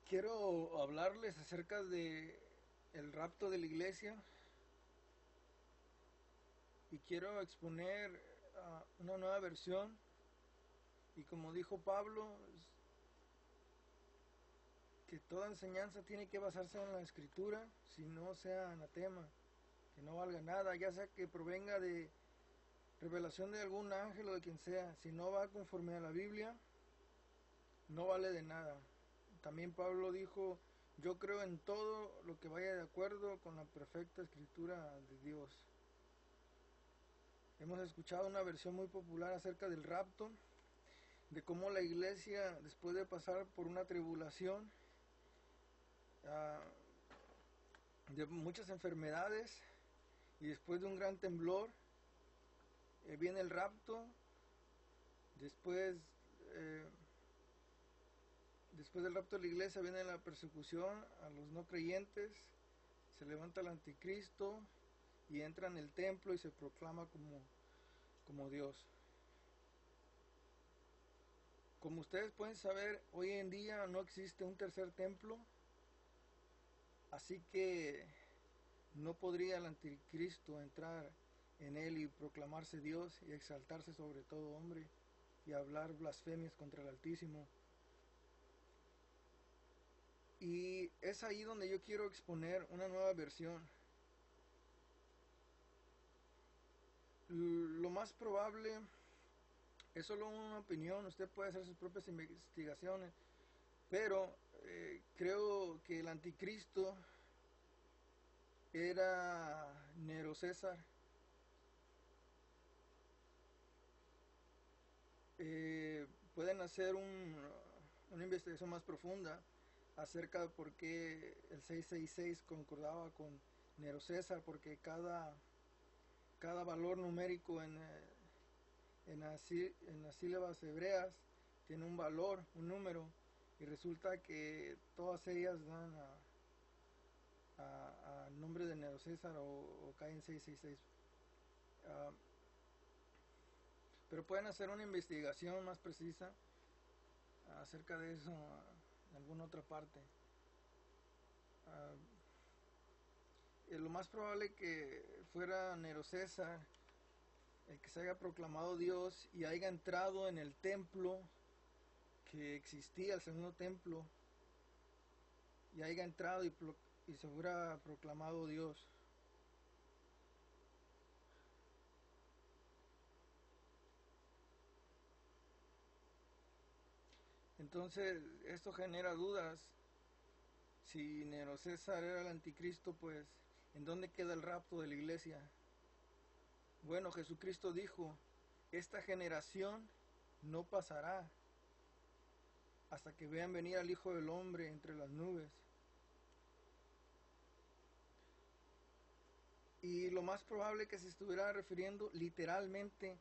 Quiero hablarles acerca de el rapto de la iglesia y quiero exponer una nueva versión. Y como dijo Pablo, que toda enseñanza tiene que basarse en la escritura, si no sea anatema, que no valga nada, ya sea que provenga de revelación de algún ángel o de quien sea. Si no va conforme a la Biblia, no vale de nada. También Pablo dijo: yo creo en todo lo que vaya de acuerdo con la perfecta escritura de Dios. Hemos escuchado una versión muy popular acerca del rapto, de cómo la iglesia, después de pasar por una tribulación, de muchas enfermedades y después de un gran temblor, viene el rapto. Después del rapto de la iglesia viene la persecución a los no creyentes, se levanta el anticristo y entra en el templo y se proclama como Dios. Como ustedes pueden saber, hoy en día no existe un tercer templo, así que no podría el anticristo entrar en él y proclamarse Dios y exaltarse sobre todo hombre y hablar blasfemias contra el Altísimo. Y es ahí donde yo quiero exponer una nueva versión. Lo más probable es solo una opinión, usted puede hacer sus propias investigaciones, pero creo que el anticristo era Nero César. Pueden hacer una investigación más profunda acerca de por qué el 666 concordaba con Nero César, porque cada valor numérico en las sílabas hebreas tiene un valor, un número, y resulta que todas ellas dan a nombre de Nero César o caen 666. Pero pueden hacer una investigación más precisa acerca de eso en alguna otra parte. Lo más probable que fuera Nero César el que se haya proclamado Dios y haya entrado en el templo que existía, el segundo templo, y haya entrado y se hubiera proclamado Dios. Entonces esto genera dudas. Si Nero César era el anticristo, pues ¿en dónde queda el rapto de la iglesia? Bueno, Jesucristo dijo: esta generación no pasará hasta que vean venir al Hijo del Hombre entre las nubes. Y lo más probable que se estuviera refiriendo literalmente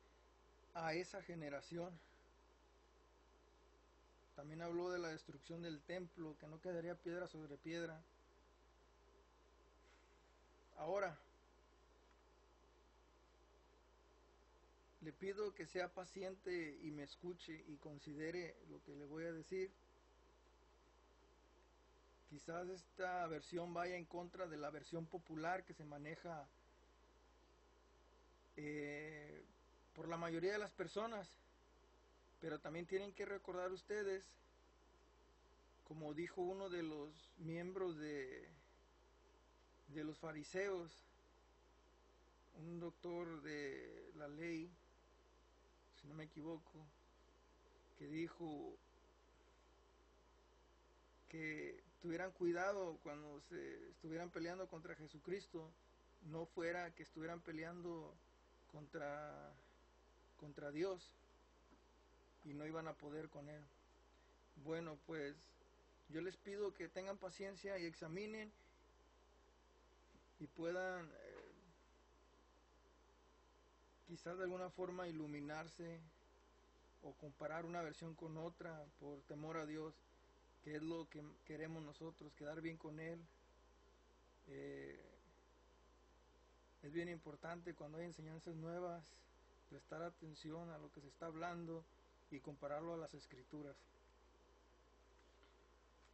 a esa generación. También habló de la destrucción del templo, que no quedaría piedra sobre piedra. Ahora, le pido que sea paciente y me escuche y considere lo que le voy a decir. Quizás esta versión vaya en contra de la versión popular que se maneja por la mayoría de las personas, pero también tienen que recordar ustedes, como dijo uno de los miembros de los fariseos, un doctor de la ley, si no me equivoco, que dijo que tuvieran cuidado cuando se estuvieran peleando contra Jesucristo, no fuera que estuvieran peleando contra Dios y no iban a poder con él. Bueno, pues yo les pido que tengan paciencia y examinen y puedan quizás de alguna forma iluminarse o comparar una versión con otra por temor a Dios, que es lo que queremos nosotros, quedar bien con Él. Es bien importante cuando hay enseñanzas nuevas prestar atención a lo que se está hablando y compararlo a las escrituras.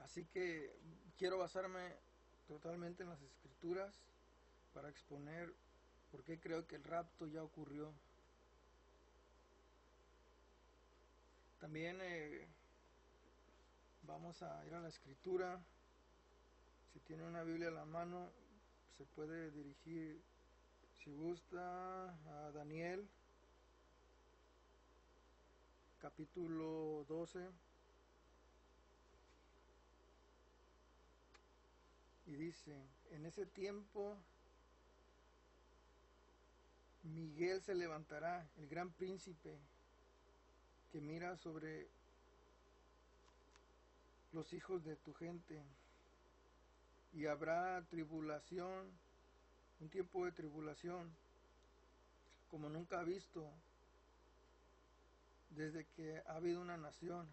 Así que quiero basarme totalmente en las escrituras para exponer por qué creo que el rapto ya ocurrió. También vamos a ir a la escritura. Si tiene una Biblia a la mano, se puede dirigir, si gusta, a Daniel, capítulo 12. Y dice, en ese tiempo Miguel se levantará, el gran príncipe que mira sobre los hijos de tu gente, y habrá tribulación, un tiempo de tribulación, como nunca ha visto desde que ha habido una nación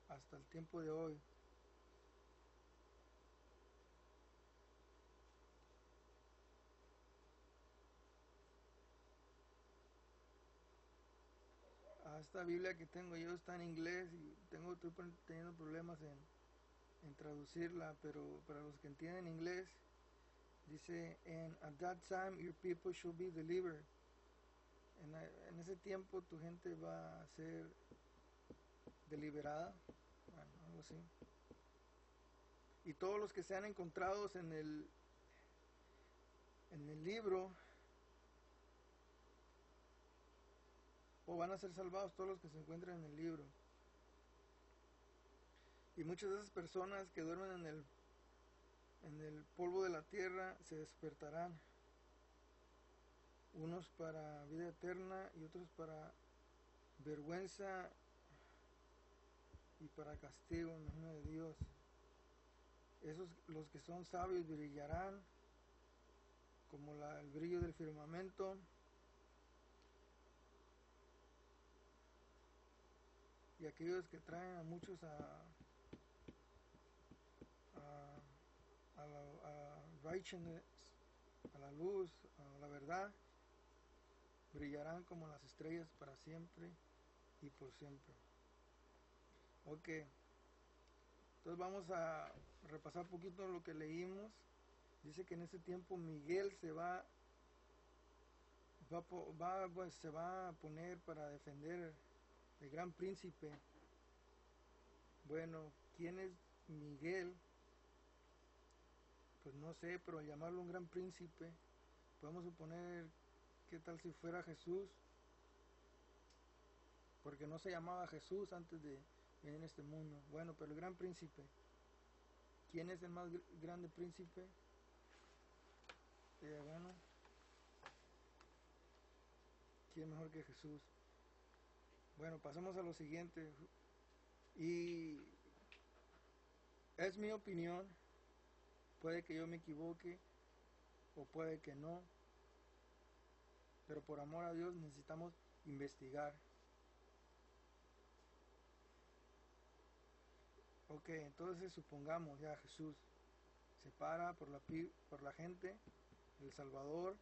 hasta el tiempo de hoy. Esta Biblia que tengo yo está en inglés y estoy teniendo problemas en traducirla, pero para los que entienden inglés, dice, and at that time your people should be delivered. En ese tiempo tu gente va a ser deliberada, bueno, algo así. Y todos los que sean encontrados en el libro, o van a ser salvados todos los que se encuentran en el libro. Y muchas de esas personas que duermen en el polvo de la tierra se despertarán, unos para vida eterna y otros para vergüenza y para castigo en el nombre de Dios. Esos, los que son sabios, brillarán como el brillo del firmamento, y aquellos que traen a muchos a righteousness, a la luz, a la verdad, brillarán como las estrellas para siempre y por siempre. Ok, entonces vamos a repasar un poquito lo que leímos. Dice que en ese tiempo Miguel se va a poner para defender el gran príncipe. Bueno, ¿quién es Miguel? Pues no sé, pero al llamarlo un gran príncipe, podemos suponer, ¿qué tal si fuera Jesús? Porque no se llamaba Jesús antes de venir en este mundo. Bueno, pero el gran príncipe, ¿quién es el más grande príncipe? Bueno, ¿quién mejor que Jesús? Bueno, pasemos a lo siguiente. Y es mi opinión, puede que yo me equivoque o puede que no, pero por amor a Dios necesitamos investigar. Ok, entonces supongamos ya Jesús se para por la gente, el Salvador,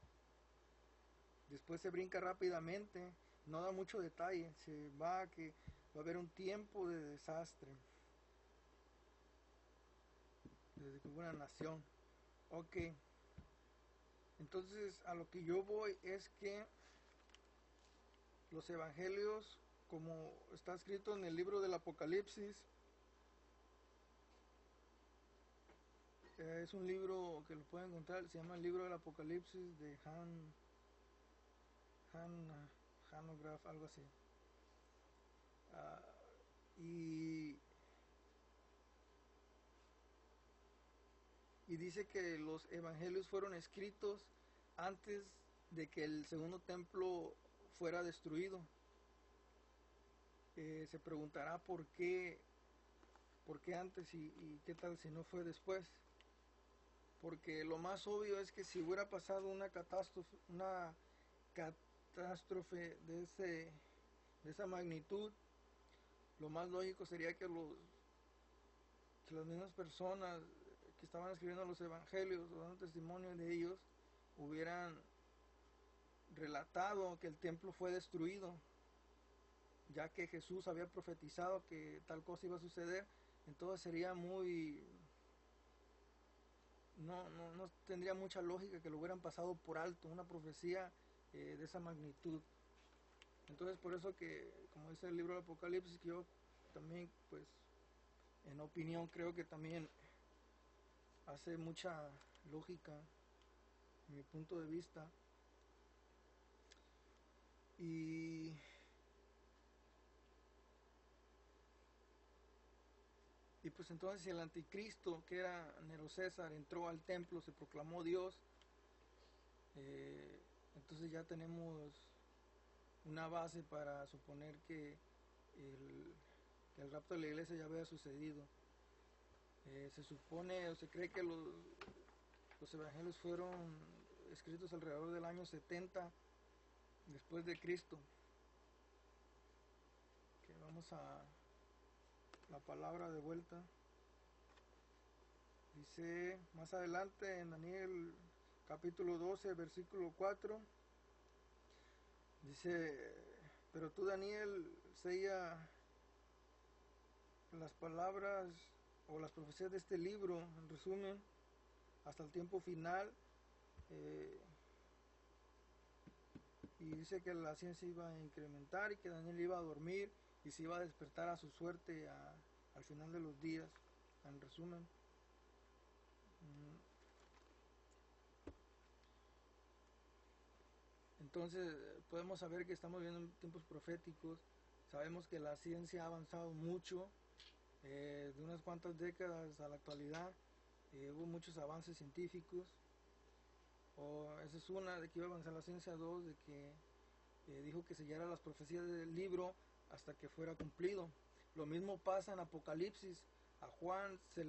después se brinca rápidamente, no da mucho detalle, se va a que va a haber un tiempo de desastre desde que hubo una nación. Ok, entonces a lo que yo voy es que los evangelios, como está escrito en el libro del Apocalipsis, es un libro que lo pueden encontrar, se llama el libro del Apocalipsis de Hanegraaff, algo así. Y dice que los evangelios fueron escritos antes de que el segundo templo fuera destruido. Se preguntará por qué antes y qué tal si no fue después. Porque lo más obvio es que si hubiera pasado una catástrofe de esa magnitud, lo más lógico sería que las mismas personas que estaban escribiendo los evangelios o dando testimonio de ellos hubieran relatado que el templo fue destruido, ya que Jesús había profetizado que tal cosa iba a suceder. Entonces sería muy no tendría mucha lógica que lo hubieran pasado por alto, una profecía de esa magnitud. Entonces por eso que, como dice el libro del Apocalipsis, que yo también, pues, en opinión creo que también hace mucha lógica, en mi punto de vista. Y pues entonces si el anticristo, que era Nero César, entró al templo, se proclamó Dios, entonces ya tenemos una base para suponer el, que el rapto de la iglesia ya había sucedido. Se supone o se cree que los evangelios fueron escritos alrededor del año 70 después de Cristo. Que vamos a la palabra de vuelta. Dice más adelante en Daniel capítulo 12, versículo 4, dice, pero tú, Daniel, sella las palabras o las profecías de este libro, en resumen, hasta el tiempo final. Y dice que la ciencia iba a incrementar y que Daniel iba a dormir y se iba a despertar a su suerte al final de los días, en resumen. Entonces podemos saber que estamos viviendo tiempos proféticos. Sabemos que la ciencia ha avanzado mucho, de unas cuantas décadas a la actualidad. Hubo muchos avances científicos. Esa es una, de que iba a avanzar la ciencia. Dos, de que dijo que sellara las profecías del libro hasta que fuera cumplido. Lo mismo pasa en Apocalipsis. A Juan se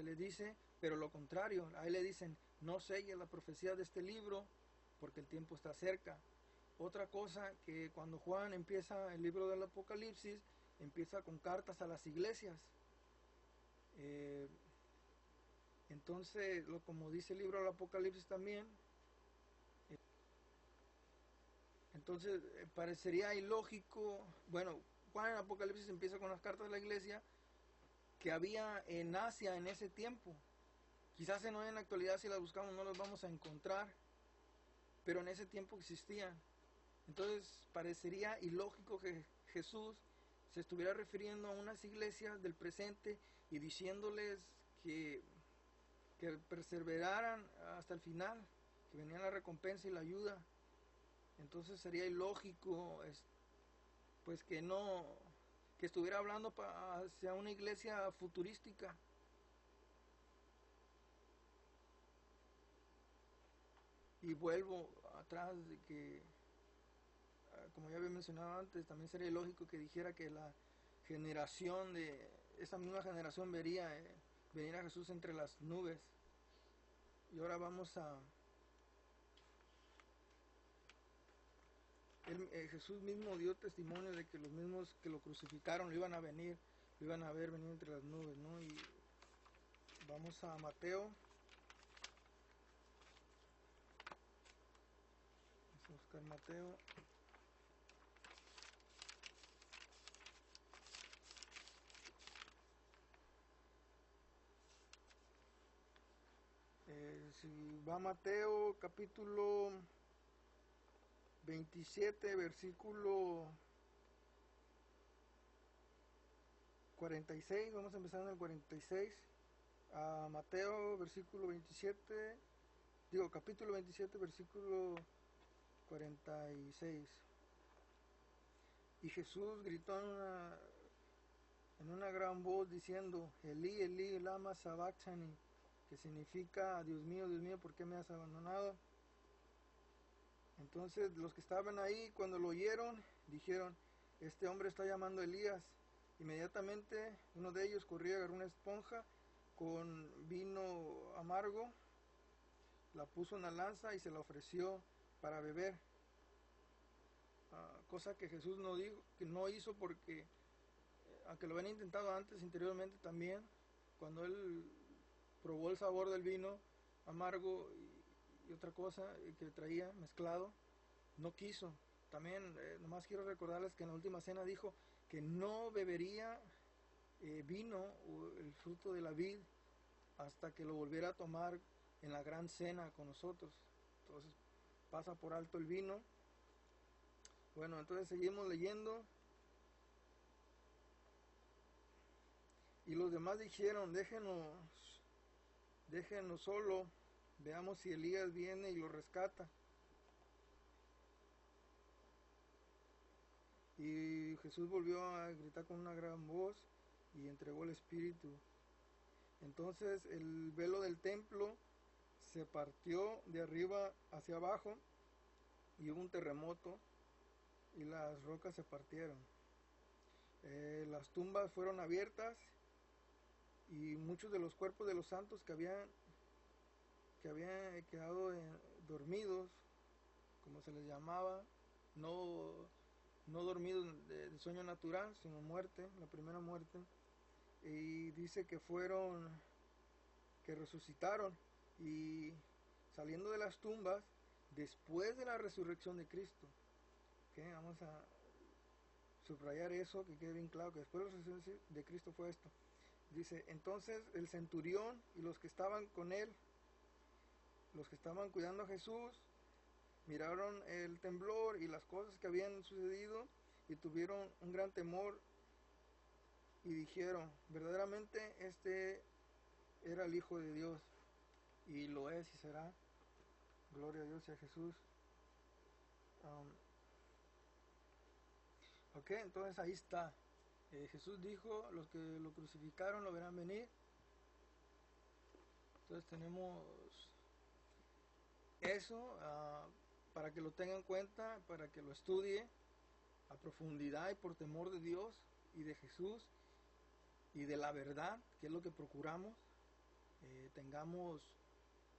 le dice, pero lo contrario, a él le dicen, no selle la profecía de este libro porque el tiempo está cerca. Otra cosa, que cuando Juan empieza el libro del Apocalipsis, empieza con cartas a las iglesias. Entonces, como dice el libro del Apocalipsis también, entonces parecería ilógico, bueno, Juan en Apocalipsis empieza con las cartas de la iglesia que había en Asia en ese tiempo. Quizás en la actualidad, si las buscamos, no las vamos a encontrar, pero en ese tiempo existían. Entonces parecería ilógico que Jesús se estuviera refiriendo a unas iglesias del presente y diciéndoles que perseveraran hasta el final, que venía la recompensa y la ayuda. Entonces sería ilógico, pues, que estuviera hablando hacia una iglesia futurística. Y vuelvo atrás de que, como ya había mencionado antes, también sería ilógico que dijera que la generación de esa misma generación vería venir a Jesús entre las nubes. Y ahora vamos a Jesús mismo dio testimonio de que los mismos que lo crucificaron lo iban a ver venir entre las nubes, ¿no? Y vamos a Mateo. Vamos a buscar Mateo. Si va a Mateo capítulo 27, versículo 46, vamos a empezar en el 46, a Mateo versículo 27, capítulo 27, versículo 46. Y Jesús gritó en una gran voz diciendo, Elí, Elí, lama sabachthani, que significa, Dios mío, ¿por qué me has abandonado? Entonces los que estaban ahí, cuando lo oyeron, dijeron, este hombre está llamando a Elías. Inmediatamente uno de ellos corrió, agarró una esponja con vino amargo, la puso en la lanza y se la ofreció para beber. Cosa que Jesús no hizo porque, aunque lo habían intentado antes, interiormente también, cuando él probó el sabor del vino amargo y otra cosa que traía mezclado, no quiso. También nomás quiero recordarles que en la última cena dijo que no bebería vino o el fruto de la vid hasta que lo volviera a tomar en la gran cena con nosotros. Entonces pasa por alto el vino. Bueno, entonces seguimos leyendo. Y los demás dijeron, déjenos solo, veamos si Elías viene y lo rescata. Y Jesús volvió a gritar con una gran voz y entregó el Espíritu. Entonces el velo del templo se partió de arriba hacia abajo y hubo un terremoto y las rocas se partieron. Las tumbas fueron abiertas y muchos de los cuerpos de los santos que habían quedado dormidos, como se les llamaba, no dormidos de sueño natural, sino muerte, la primera muerte. Y dice que resucitaron y saliendo de las tumbas después de la resurrección de Cristo. ¿Okay? Vamos a subrayar eso, que quede bien claro que después de la resurrección de Cristo fue esto. Dice, entonces el centurión y los que estaban con él, los que estaban cuidando a Jesús, miraron el temblor y las cosas que habían sucedido y tuvieron un gran temor y dijeron, verdaderamente este era el Hijo de Dios, y lo es y será. Gloria a Dios y a Jesús. Ok, entonces ahí está. Jesús dijo, los que lo crucificaron lo verán venir. Entonces tenemos eso para que lo tenga en cuenta, para que lo estudie a profundidad y por temor de Dios y de Jesús y de la verdad, que es lo que procuramos. Tengamos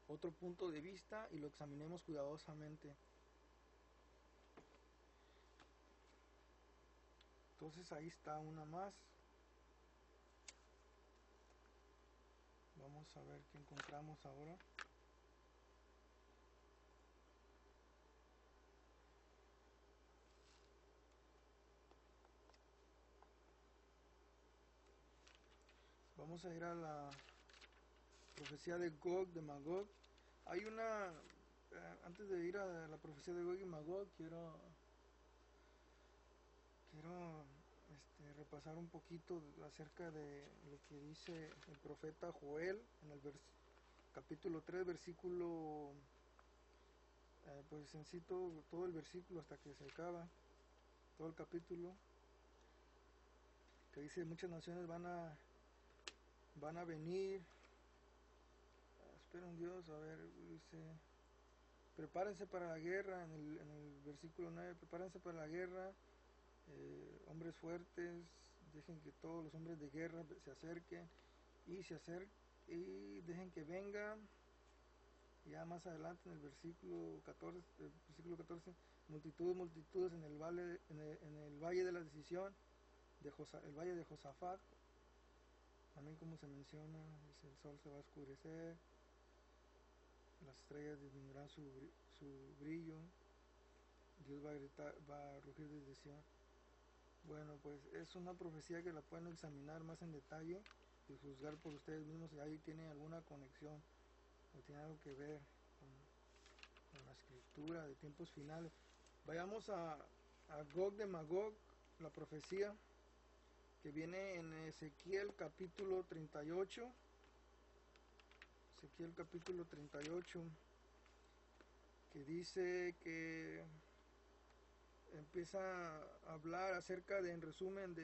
otro punto de vista y lo examinemos cuidadosamente. Entonces ahí está una más. Vamos a ver qué encontramos ahora. Vamos a ir a la profecía de Gog, de Magog. Hay una, antes de ir a la profecía de Gog y Magog, quiero repasar un poquito acerca de lo que dice el profeta Joel en el capítulo 3, versículo, pues en sí todo el versículo hasta que se acaba, todo el capítulo, que dice muchas naciones van a venir. Espera un Dios, a ver, dice, prepárense para la guerra, en el versículo 9, prepárense para la guerra, hombres fuertes, dejen que todos los hombres de guerra se acerquen y dejen que vengan. Ya más adelante en el versículo 14, multitudes en el valle de la decisión, el valle de Josafat, también como se menciona, dice, el sol se va a oscurecer, las estrellas disminuirán su brillo, Dios va a rugir desde Sion. Bueno, pues es una profecía que la pueden examinar más en detalle y juzgar por ustedes mismos si ahí tiene alguna conexión o tiene algo que ver con la escritura de tiempos finales. Vayamos a Gog de Magog, la profecía que viene en Ezequiel capítulo 38. Ezequiel capítulo 38, que dice que empieza a hablar acerca de, en resumen,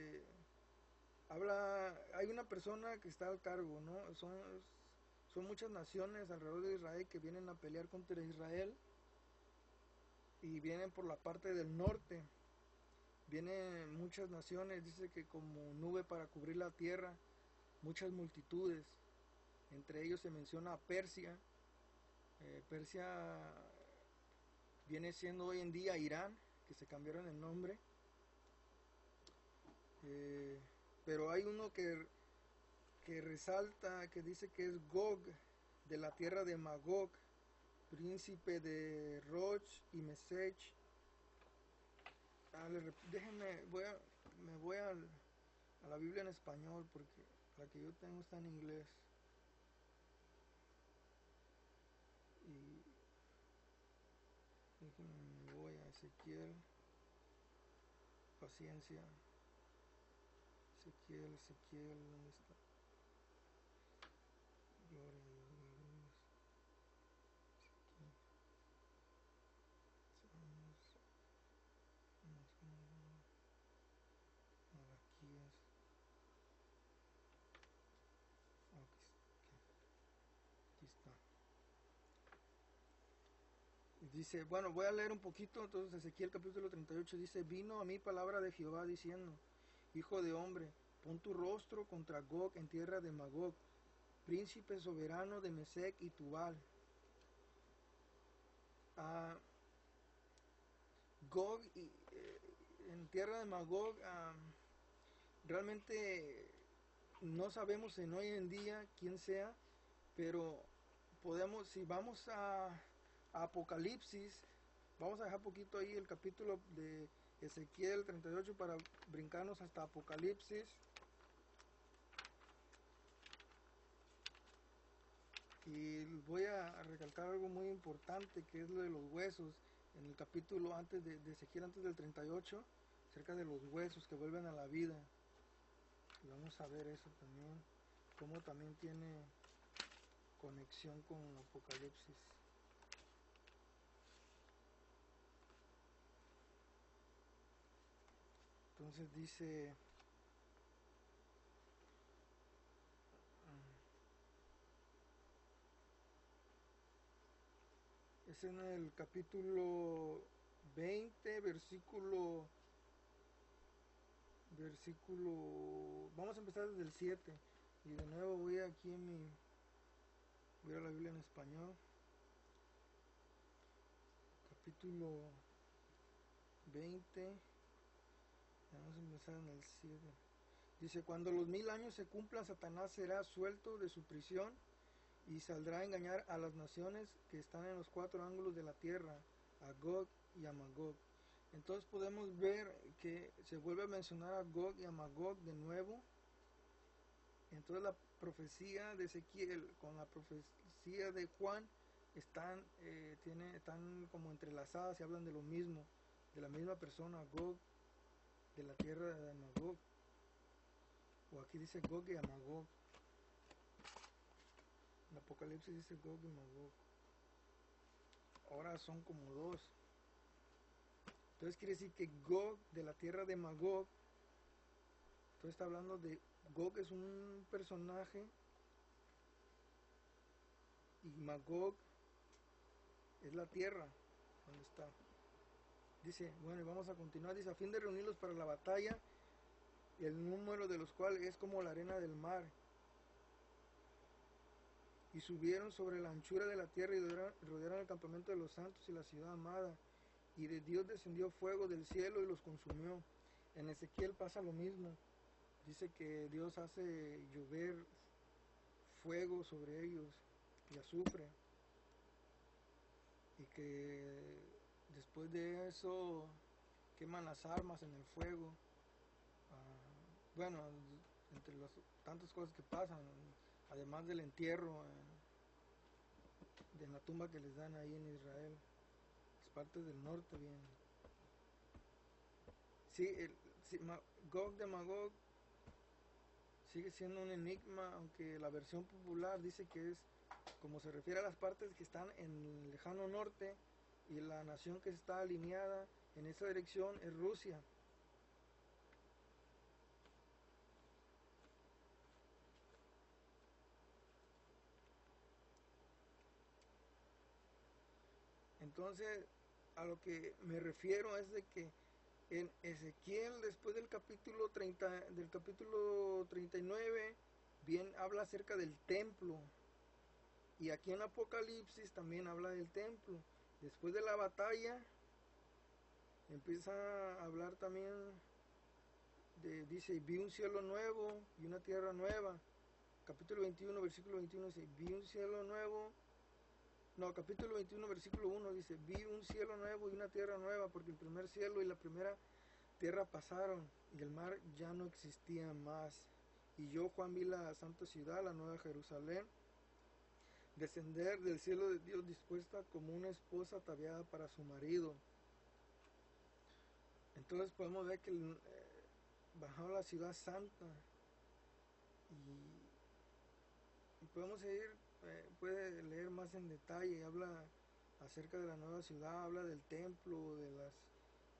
hay una persona que está al cargo, ¿no? Son muchas naciones alrededor de Israel que vienen a pelear contra Israel y vienen por la parte del norte. Vienen muchas naciones, dice que como nube para cubrir la tierra, muchas multitudes. Entre ellos se menciona a Persia. Persia viene siendo hoy en día Irán, que se cambiaron el nombre. Pero hay uno que resalta, que dice que es Gog, de la tierra de Magog, príncipe de Roch y Mesech. Déjenme, me voy a la Biblia en español, porque la que yo tengo está en inglés. Déjenme, voy a Ezequiel, paciencia. Ezequiel, ¿dónde está? Gloria a Dios, gloria a Dios. Ezequiel, Malaquías. Aquí está. Dice, bueno, voy a leer un poquito. Entonces Ezequiel capítulo 38 dice: vino a mí palabra de Jehová diciendo: hijo de hombre, pon tu rostro contra Gog en tierra de Magog, príncipe soberano de Mesec y Tubal. Gog en tierra de Magog, realmente no sabemos en hoy en día quién sea, pero podemos, si vamos a Apocalipsis, vamos a dejar poquito ahí el capítulo de Ezequiel 38 para brincarnos hasta Apocalipsis. Y voy a recalcar algo muy importante, que es lo de los huesos. En el capítulo antes de Ezequiel, antes del 38, acerca de los huesos que vuelven a la vida. Y vamos a ver eso también, cómo también tiene conexión con Apocalipsis. Entonces dice, es en el capítulo 20, versículo, vamos a empezar desde el 7. Y de nuevo voy aquí voy a la Biblia en español. Capítulo 20, vamos a empezar en el 7. Dice: cuando los 1000 años se cumplan, Satanás será suelto de su prisión y saldrá a engañar a las naciones que están en los 4 ángulos de la tierra, a Gog y a Magog. Entonces podemos ver que se vuelve a mencionar a Gog y a Magog de nuevo. Entonces la profecía de Ezequiel con la profecía de Juan están como entrelazadas y hablan de lo mismo, de la misma persona, Gog, de la tierra de Magog. O aquí dice Gog y a Magog. En Apocalipsis dice Gog y Magog. Ahora son como 2. Entonces quiere decir que Gog, de la tierra de Magog, entonces está hablando de Gog, es un personaje, y Magog es la tierra donde está. Dice, bueno, y vamos a continuar. Dice: a fin de reunirlos para la batalla, el número de los cuales es como la arena del mar. Y subieron sobre la anchura de la tierra y rodearon el campamento de los santos y la ciudad amada. Y de Dios descendió fuego del cielo y los consumió. En Ezequiel pasa lo mismo. Dice que Dios hace llover fuego sobre ellos y azufre. Y que después de eso queman las armas en el fuego. Bueno, entre las tantas cosas que pasan, además del entierro de la tumba que les dan ahí en Israel, las partes del norte bien. Sí, Gog de Magog sigue siendo un enigma, aunque la versión popular dice que es, como se refiere a las partes que están en el lejano norte, y la nación que está alineada en esa dirección es Rusia. Entonces, a lo que me refiero es de que en Ezequiel, después del capítulo 39, bien habla acerca del templo. Y aquí en Apocalipsis también habla del templo. Después de la batalla, empieza a hablar también dice: vi un cielo nuevo y una tierra nueva. Capítulo 21, versículo 21 dice: vi un cielo nuevo. No, capítulo 21, versículo 1 dice: vi un cielo nuevo y una tierra nueva, porque el primer cielo y la primera tierra pasaron, y el mar ya no existía más. Y yo, Juan, vi la santa ciudad, la nueva Jerusalén, descender del cielo de Dios dispuesta como una esposa ataviada para su marido. Entonces podemos ver que bajó a la ciudad santa y podemos seguir, puede leer más en detalle, habla acerca de la nueva ciudad, habla del templo, de las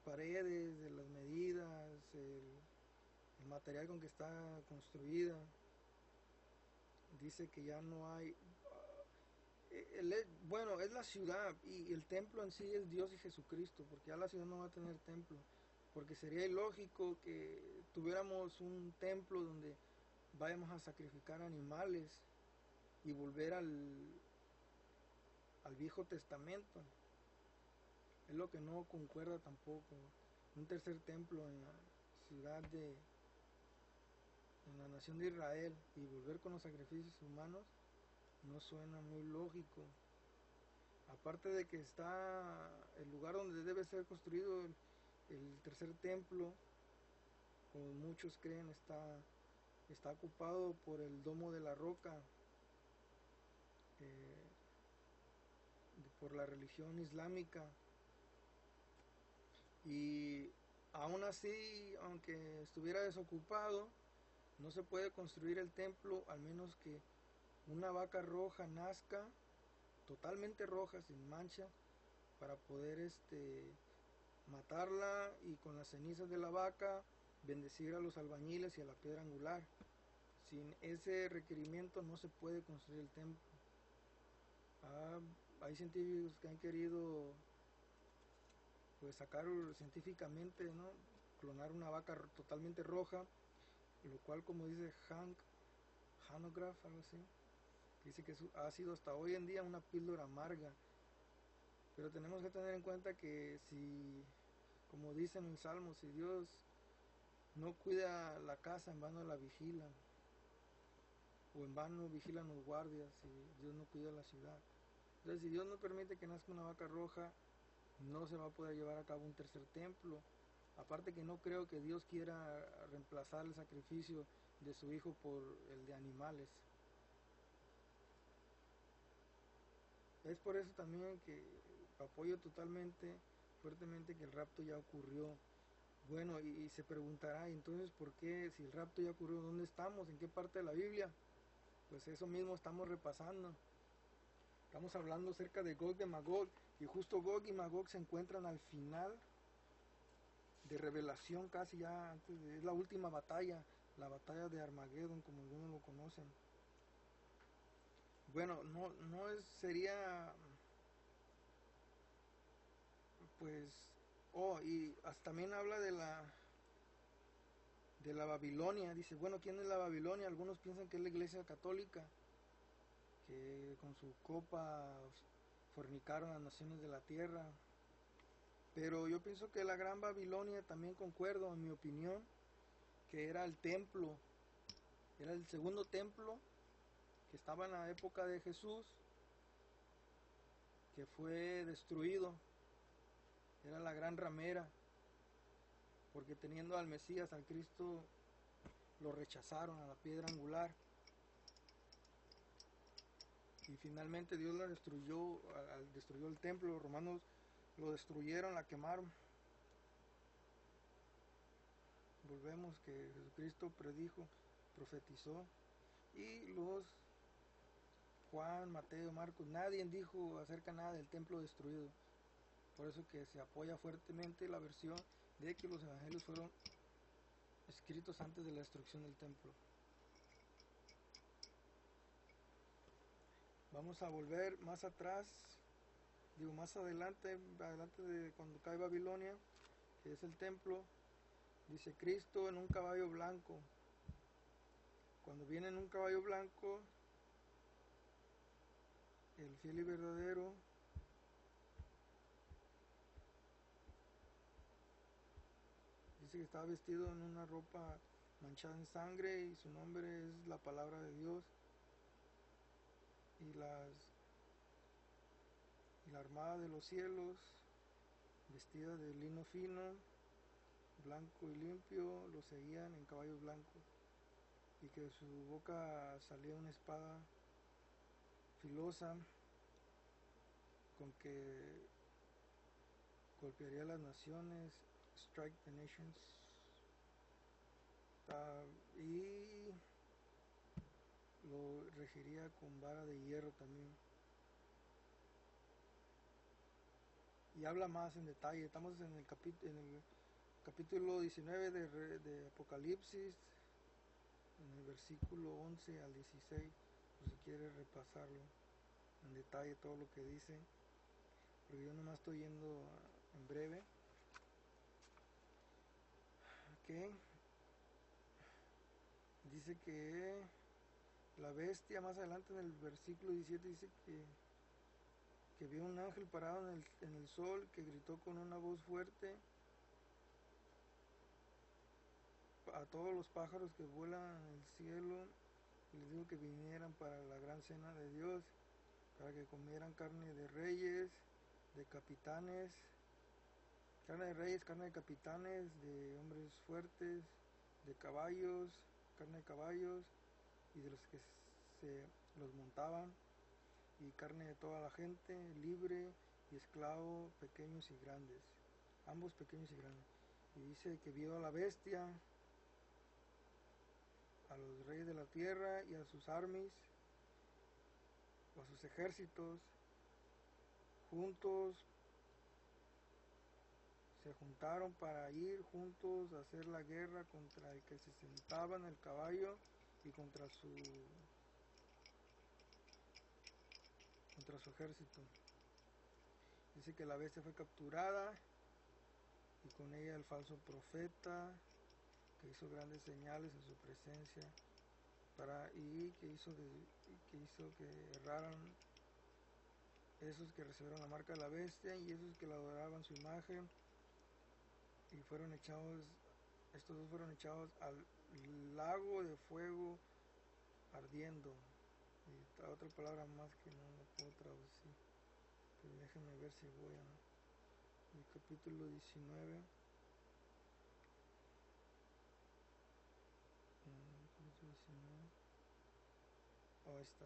paredes, de las medidas, el material con que está construida. Dice que ya no hay, bueno, es la ciudad y el templo en sí es Dios y Jesucristo, porque ya la ciudad no va a tener templo, porque sería ilógico que tuviéramos un templo donde vayamos a sacrificar animales y volver al Viejo Testamento. Es lo que no concuerda tampoco. Un tercer templo en la ciudad en la nación de Israel y volver con los sacrificios humanos no suena muy lógico. Aparte de que está el lugar donde debe ser construido el tercer templo, como muchos creen, está ocupado por el Domo de la Roca, eh, por la religión islámica. Y aún así, aunque estuviera desocupado, no se puede construir el templo al menos que una vaca roja nazca, totalmente roja, sin mancha, para poder matarla y con las cenizas de la vaca bendecir a los albañiles y a la piedra angular. Sin ese requerimiento no se puede construir el templo. Hay científicos que han querido pues sacar científicamente, ¿no?, clonar una vaca totalmente roja, lo cual, como dice Hank Hanegraaff, algo así, dice que ha sido hasta hoy en día una píldora amarga. Pero tenemos que tener en cuenta que si, como dice en el Salmo, si Dios no cuida la casa, en vano la vigilan, o en vano vigilan los guardias, si Dios no cuida la ciudad. Entonces, si Dios no permite que nazca una vaca roja, no se va a poder llevar a cabo un tercer templo. Aparte que no creo que Dios quiera reemplazar el sacrificio de su hijo por el de animales. Es por eso también que apoyo totalmente, fuertemente, que el rapto ya ocurrió. Bueno, y se preguntará, entonces, ¿por qué, si el rapto ya ocurrió, dónde estamos? ¿En qué parte de la Biblia? Pues eso mismo estamos repasando. Estamos hablando acerca de Gog y Magog, y justo Gog y Magog se encuentran al final de Revelación, casi ya antes es la última batalla, la batalla de Armagedón, como algunos lo conocen. Bueno, sería, pues, y hasta también habla de la Babilonia. Dice, bueno, ¿quién es la Babilonia? Algunos piensan que es la Iglesia Católica, que con su copa fornicaron a las naciones de la tierra. Pero yo pienso que la Gran Babilonia, también concuerdo, en mi opinión, que era el templo, era el segundo templo que estaba en la época de Jesús, que fue destruido. Era la gran ramera, porque teniendo al Mesías, al Cristo, lo rechazaron a la piedra angular. Y finalmente Dios la destruyó, destruyó el templo. Los romanos lo destruyeron, la quemaron. Volvemos que Jesucristo predijo, profetizó, y los Juan, Mateo, Marcos, nadie dijo acerca nada del templo destruido. Por eso que se apoya fuertemente la versión de que los evangelios fueron escritos antes de la destrucción del templo. Vamos a volver más atrás, más adelante de cuando cae Babilonia, que es el templo. Dice Cristo en un caballo blanco. Cuando viene en un caballo blanco, el fiel y verdadero, dice que estaba vestido en una ropa manchada en sangre y su nombre es la palabra de Dios. Y la armada de los cielos, vestida de lino fino, blanco y limpio, lo seguían en caballos blancos, y que de su boca salía una espada filosa con que golpearía a las naciones, strike the nations, y lo regiría con vara de hierro también. Y habla más en detalle. Estamos en el capítulo 19 de Apocalipsis, en el versículo 11 al 16, por si quiere repasarlo en detalle todo lo que dice, porque yo nomás estoy yendo en breve. Ok, dice que la bestia, más adelante en el versículo 17 dice que vio un ángel parado en el sol, que gritó con una voz fuerte a todos los pájaros que vuelan en el cielo, y les dijo que vinieran para la gran cena de Dios, para que comieran carne de reyes, de capitanes, carne de reyes, carne de capitanes, de hombres fuertes, de caballos, carne de caballos, y de los que se los montaban, y carne de toda la gente, libre y esclavo, pequeños y grandes, ambos pequeños y grandes. Y dice que vio a la bestia, a los reyes de la tierra y a sus armies, o a sus ejércitos, juntos, se juntaron para ir juntos a hacer la guerra contra el que se sentaba en el caballo y contra su ejército. Dice que la bestia fue capturada y con ella el falso profeta, que hizo grandes señales en su presencia, y que hizo que erraran esos que recibieron la marca de la bestia y esos que la adoraban su imagen, y fueron echados, estos dos fueron echados al lago de fuego ardiendo. Y está otra palabra más que no la puedo traducir, pero déjenme ver si voy a el capítulo 19. Capítulo 19. Oh, ahí está.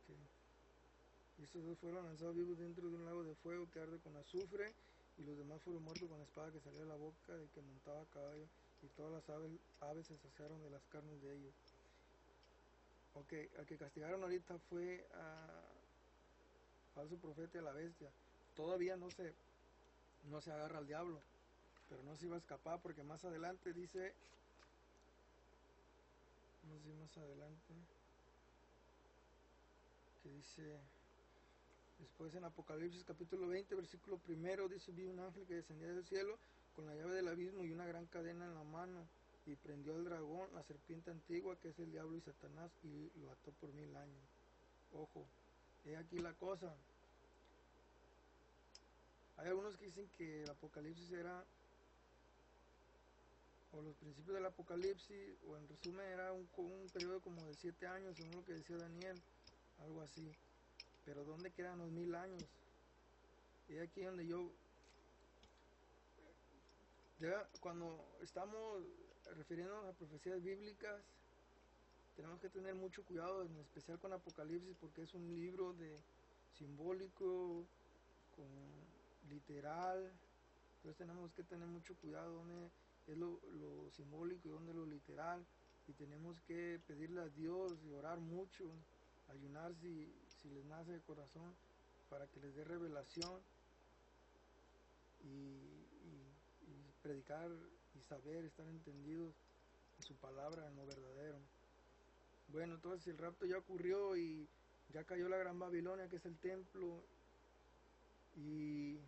Okay. Y estos dos fueron lanzados vivos dentro de un lago de fuego que arde con azufre, y los demás fueron muertos con la espada que salía de la boca del que montaba a caballo, y todas las aves se saciaron de las carnes de ellos. Ok, al que castigaron ahorita fue a falso profeta y a la bestia. Todavía no se agarra al diablo, pero no se iba a escapar, porque más adelante dice, no sé, más adelante, que dice, después en Apocalipsis capítulo 20, versículo 1, dice, vi un ángel que descendía del cielo con la llave del abismo y una gran cadena en la mano, y prendió al dragón, la serpiente antigua, que es el diablo y Satanás, y lo ató por 1000 años. Ojo, he aquí la cosa. Hay algunos que dicen que el Apocalipsis era, o los principios del Apocalipsis, o en resumen era un periodo como de 7 años, según lo que decía Daniel, algo así. Pero ¿dónde quedan los 1000 años? Y aquí donde cuando estamos refiriéndonos a profecías bíblicas, tenemos que tener mucho cuidado, en especial con Apocalipsis, porque es un libro de simbólico, con literal. Entonces tenemos que tener mucho cuidado dónde es lo simbólico y dónde es lo literal, y tenemos que pedirle a Dios y orar mucho, ayunar si les nace de corazón, para que les dé revelación, y predicar y saber, estar entendidos en su palabra, en lo verdadero. Bueno, entonces el rapto ya ocurrió y ya cayó la Gran Babilonia, que es el templo, y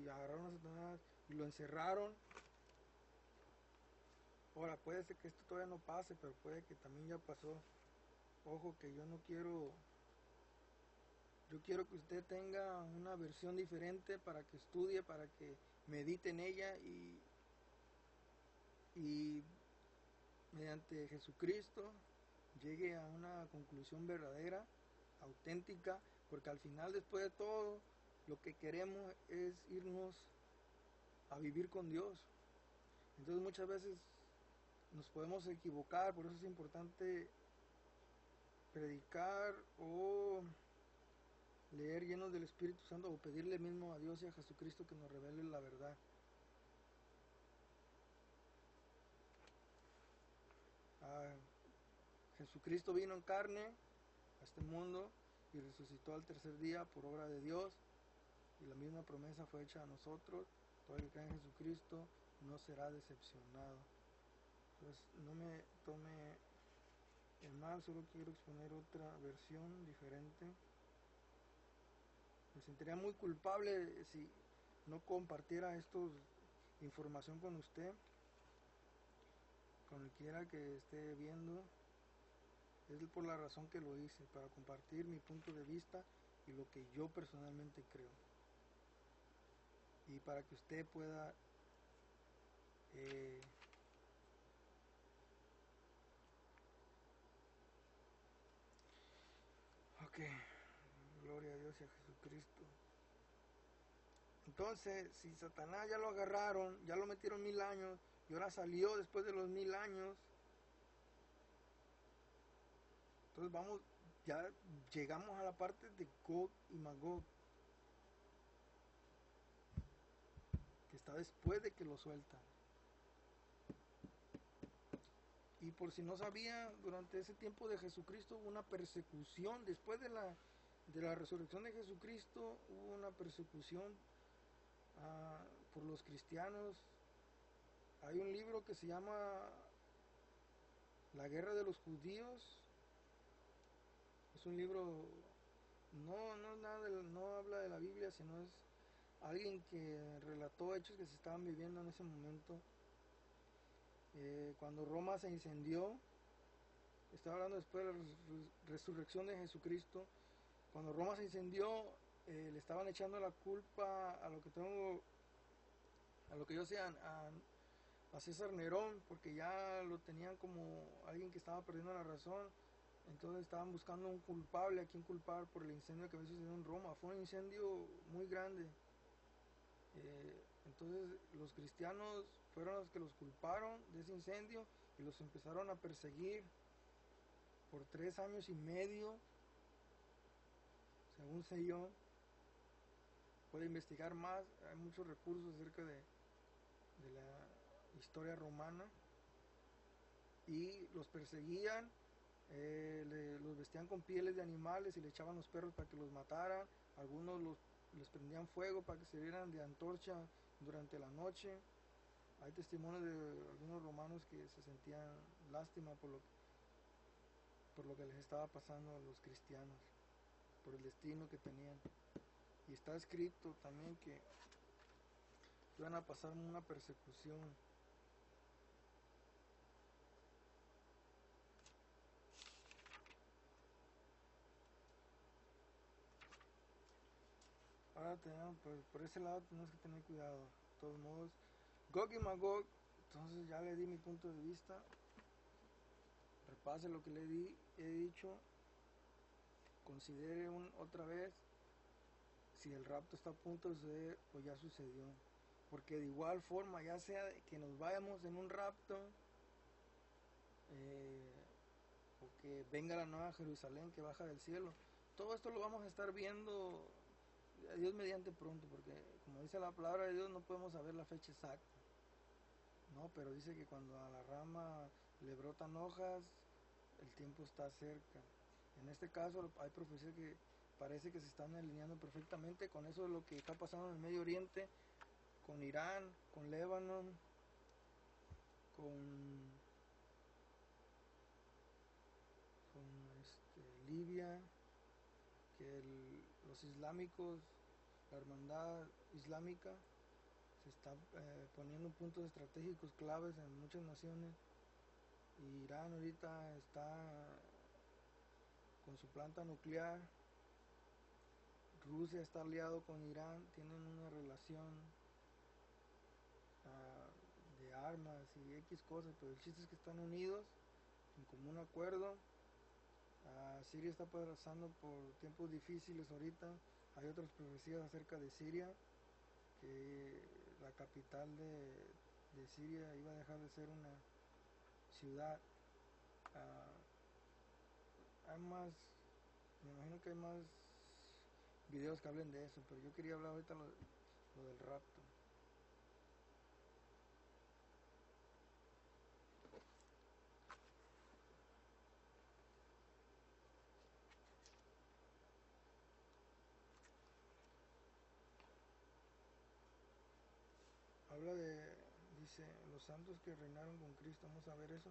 agarraron a Satanás y lo encerraron. Ahora, puede ser que esto todavía no pase, pero puede que también ya pasó. Ojo, que yo quiero que usted tenga una versión diferente, para que estudie, para que medite en ella, y mediante Jesucristo llegue a una conclusión verdadera, auténtica, porque al final, después de todo, lo que queremos es irnos a vivir con Dios. Entonces muchas veces nos podemos equivocar, por eso es importante predicar o leer llenos del Espíritu Santo o pedirle mismo a Dios y a Jesucristo que nos revele la verdad. Jesucristo vino en carne a este mundo y resucitó al tercer día por obra de Dios, y la misma promesa fue hecha a nosotros. Todo el que cree en Jesucristo no será decepcionado. Entonces no me tome en mal, solo quiero exponer otra versión diferente. Me sentiría muy culpable si no compartiera esta información con usted, con el quiera que esté viendo. Es por la razón que lo hice, para compartir mi punto de vista y lo que yo personalmente creo, y para que usted pueda ok, gloria a Dios y a Jesucristo. Entonces, si Satanás ya lo agarraron, ya lo metieron 1000 años y ahora salió después de los 1000 años, entonces ya llegamos a la parte de Gog y Magog, que está después de que lo sueltan. Y por si no sabía, durante ese tiempo de Jesucristo hubo una persecución. Después de la resurrección de Jesucristo hubo una persecución por los cristianos. Hay un libro que se llama La Guerra de los Judíos. Es un libro, no habla de la Biblia, sino es alguien que relató hechos que se estaban viviendo en ese momento. Cuando Roma se incendió, estaba hablando después de la resurrección de Jesucristo. Cuando Roma se incendió, le estaban echando la culpa a lo que yo sé, a César Nerón, porque ya lo tenían como alguien que estaba perdiendo la razón. Entonces estaban buscando un culpable, a quien culpar por el incendio que había sucedido en Roma. Fue un incendio muy grande. Entonces los cristianos fueron los que los culparon de ese incendio y los empezaron a perseguir por 3 años y medio, según sé yo. Puede investigar más, hay muchos recursos acerca de la historia romana. Y los perseguían, los vestían con pieles de animales y le echaban los perros para que los mataran. Algunos les prendían fuego para que se vieran de antorcha durante la noche. Hay testimonios de algunos romanos que se sentían lástima por lo que les estaba pasando a los cristianos, por el destino que tenían. Y está escrito también que iban a pasar una persecución. Ahora por ese lado tenemos que tener cuidado. De todos modos, Gog y Magog, entonces ya le di mi punto de vista. Repase lo que he dicho. Considere otra vez si el rapto está a punto de suceder o ya sucedió. Porque de igual forma, ya sea que nos vayamos en un rapto, o que venga la nueva Jerusalén que baja del cielo, todo esto lo vamos a estar viendo a Dios mediante pronto, porque como dice la palabra de Dios no podemos saber la fecha exacta, no, pero dice que cuando a la rama le brotan hojas, el tiempo está cerca. En este caso hay profecías que parece que se están alineando perfectamente con eso de lo que está pasando en el Medio Oriente, con Irán, con Líbano, con Libia, que los islámicos, la hermandad islámica, se está poniendo puntos estratégicos claves en muchas naciones. Y Irán ahorita está con su planta nuclear. Rusia está aliado con Irán, tienen una relación de armas y X cosas, pero el chiste es que están unidos en común acuerdo. Siria está pasando por tiempos difíciles ahorita. Hay otras profecías acerca de Siria, que la capital de Siria iba a dejar de ser una ciudad hay más, me imagino que hay más videos que hablen de eso, pero yo quería hablar ahorita lo del rapto. Habla de, dice, los santos que reinaron con Cristo. Vamos a ver eso.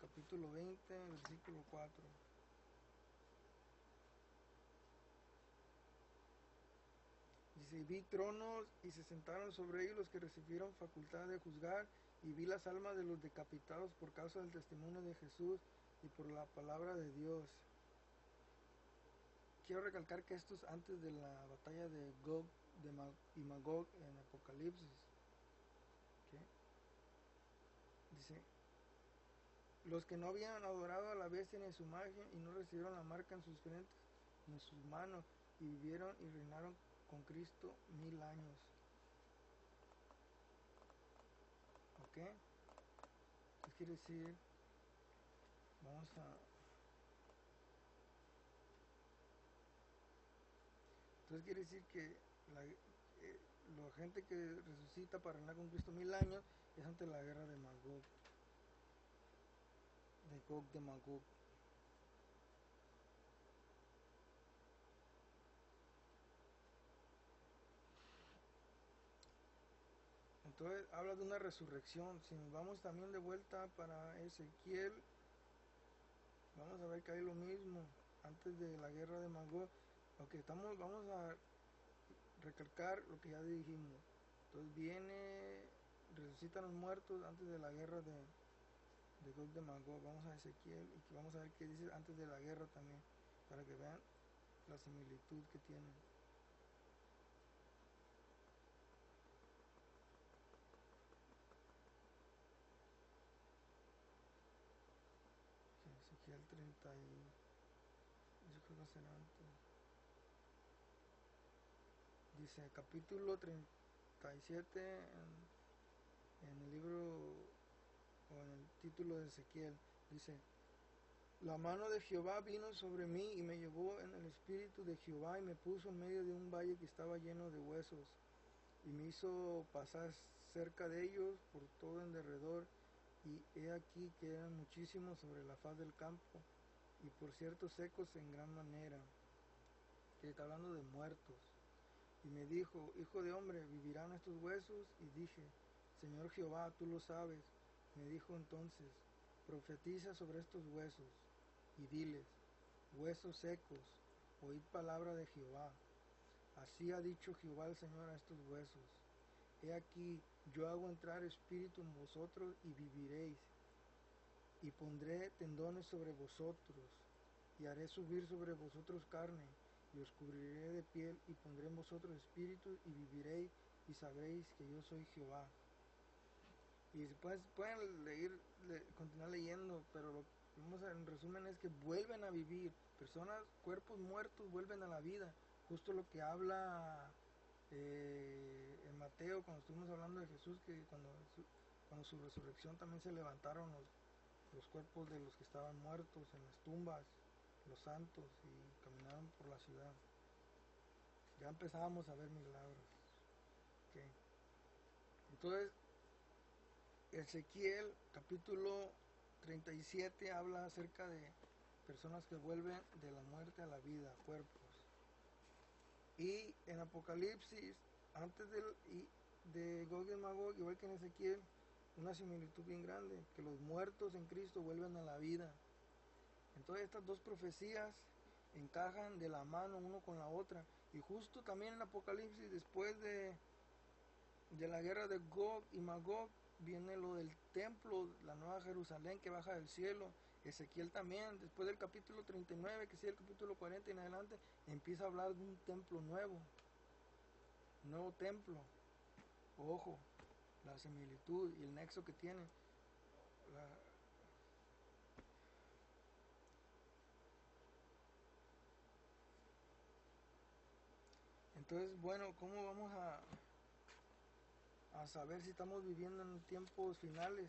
Capítulo 20, versículo 4. Dice, y vi tronos y se sentaron sobre ellos los que recibieron facultad de juzgar, y vi las almas de los decapitados por causa del testimonio de Jesús y por la palabra de Dios. Quiero recalcar que esto es antes de la batalla de Gog y Magog en Apocalipsis. ¿Okay? Dice, los que no habían adorado a la bestia ni a su imagen y no recibieron la marca en sus frentes ni en sus manos, y vivieron y reinaron con Cristo 1000 años. ¿Ok? ¿Qué quiere decir? Vamos a... Entonces quiere decir que la gente que resucita para reinar con Cristo 1000 años es ante la guerra de Magog, de Gog de Magog. Entonces habla de una resurrección. Si nos vamos también de vuelta para Ezequiel, vamos a ver que hay lo mismo antes de la guerra de Magog. Vamos a recalcar lo que ya dijimos. Entonces resucitan los muertos antes de la guerra de Gog de Magog. Vamos a Ezequiel y vamos a ver qué dice antes de la guerra también, para que vean la similitud que tienen. Ezequiel 30 yo creo que será antes. Dice capítulo 37 en el libro o en el título de Ezequiel. Dice, la mano de Jehová vino sobre mí y me llevó en el espíritu de Jehová y me puso en medio de un valle que estaba lleno de huesos y me hizo pasar cerca de ellos por todo en derredor, y he aquí que eran muchísimos sobre la faz del campo y por cierto secos en gran manera. Que está hablando de muertos. Y me dijo, hijo de hombre, ¿vivirán estos huesos? Y dije, Señor Jehová, tú lo sabes. Me dijo entonces, profetiza sobre estos huesos y diles, huesos secos, oíd palabra de Jehová. Así ha dicho Jehová el Señor a estos huesos. He aquí, yo hago entrar espíritu en vosotros y viviréis, y pondré tendones sobre vosotros, y haré subir sobre vosotros carne, y os cubriré de piel, y pondré en vosotros espíritu, y viviréis, y sabréis que yo soy Jehová. Y después pueden continuar leyendo, pero lo que vamos en resumen es que vuelven a vivir. Personas, cuerpos muertos vuelven a la vida. Justo lo que habla en Mateo, cuando estuvimos hablando de Jesús, que cuando su resurrección también se levantaron los cuerpos de los que estaban muertos en las tumbas, los santos, y caminaron por la ciudad. Ya empezábamos a ver milagros. Okay. Entonces, Ezequiel capítulo 37 habla acerca de personas que vuelven de la muerte a la vida, cuerpos. Y en Apocalipsis, antes de Gog y Magog, igual que en Ezequiel, una similitud bien grande, que los muertos en Cristo vuelven a la vida. Entonces estas dos profecías encajan de la mano uno con la otra. Y justo también en Apocalipsis, después de la guerra de Gog y Magog, viene lo del templo, la nueva Jerusalén que baja del cielo. Ezequiel también, después del capítulo 39, que sigue el capítulo 40 en adelante, empieza a hablar de un templo nuevo, nuevo templo. Ojo, la similitud y el nexo que tiene. Entonces, bueno, ¿cómo vamos a saber si estamos viviendo en tiempos finales?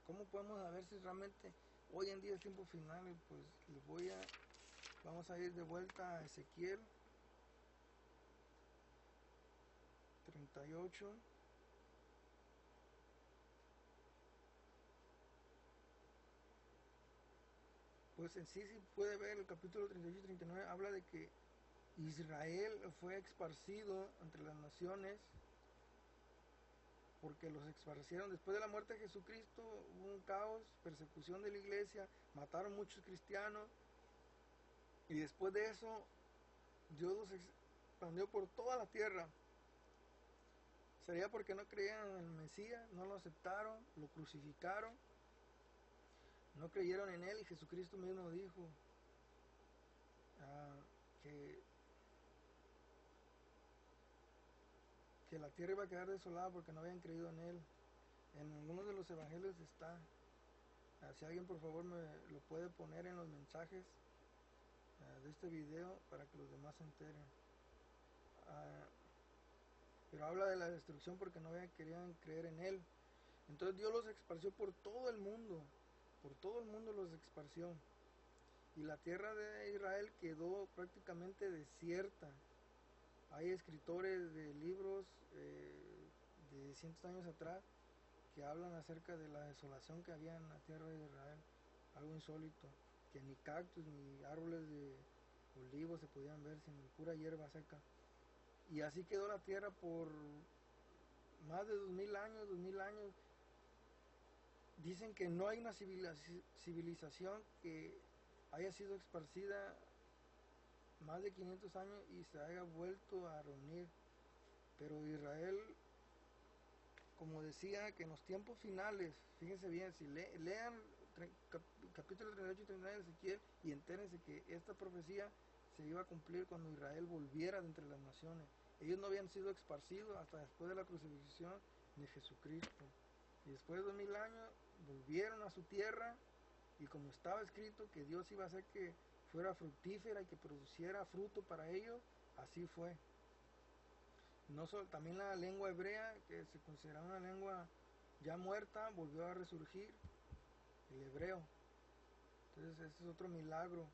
¿Cómo podemos saber si realmente hoy en día es tiempos finales? Pues les voy a Vamos a ir de vuelta a Ezequiel 38. Pues en sí, puede ver el capítulo 38 y 39, habla de que Israel fue esparcido entre las naciones porque los esparcieron. Después de la muerte de Jesucristo hubo un caos, persecución de la iglesia, mataron muchos cristianos, y después de eso Dios los expandió por toda la tierra. Sería porque no creían en el Mesías, no lo aceptaron, lo crucificaron, no creyeron en él, y Jesucristo mismo dijo que la tierra iba a quedar desolada porque no habían creído en él. En algunos de los evangelios está. Si alguien por favor me lo puede poner en los mensajes de este video para que los demás se enteren. Pero habla de la destrucción porque no querían creer en él. Entonces Dios los esparció por todo el mundo los esparció, y la tierra de Israel quedó prácticamente desierta. Hay escritores de libros de cientos de años atrás que hablan acerca de la desolación que había en la tierra de Israel, algo insólito, que ni cactus ni árboles de olivos se podían ver, sino pura hierba seca. Y así quedó la tierra por más de 2000 años. Dicen que no hay una civilización que haya sido esparcida más de 500 años y se haya vuelto a reunir. Pero Israel, como decía, que en los tiempos finales, fíjense bien, si lean capítulo 38 y 39 de Ezequiel y entérense que esta profecía se iba a cumplir cuando Israel volviera de entre las naciones. Ellos no habían sido esparcidos hasta después de la crucifixión de Jesucristo. Y después de 2000 años volvieron a su tierra, y como estaba escrito que Dios iba a hacer que fuera fructífera y que produciera fruto para ellos, así fue. No solo, también la lengua hebrea, que se consideraba una lengua ya muerta, volvió a resurgir, el hebreo. Entonces ese es otro milagro.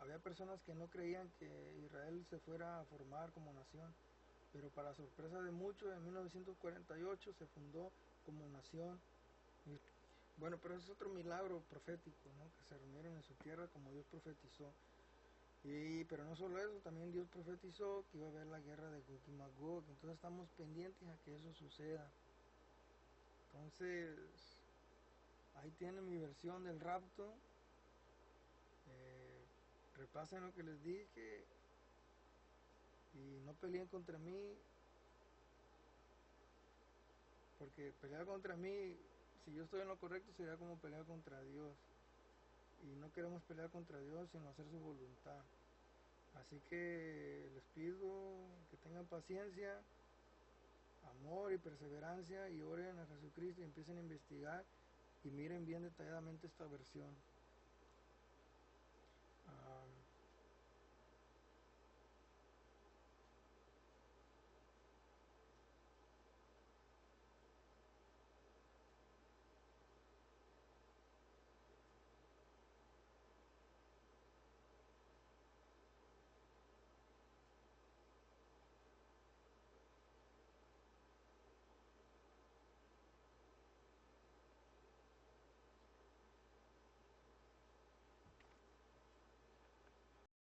Había personas que no creían que Israel se fuera a formar como nación, pero para sorpresa de muchos, en 1948 se fundó como nación. Bueno, pero ese es otro milagro profético, ¿no? Que se reunieron en su tierra como Dios profetizó. Pero no solo eso, también Dios profetizó que iba a haber la guerra de Gog y Magog. Entonces estamos pendientes a que eso suceda. Entonces, ahí tienen mi versión del rapto. Repasen lo que les dije y no peleen contra mí, porque pelear contra mí, si yo estoy en lo correcto, sería como pelear contra Dios, y no queremos pelear contra Dios sino hacer su voluntad. Así que les pido que tengan paciencia, amor y perseverancia, y oren a Jesucristo y empiecen a investigar y miren bien detalladamente esta versión.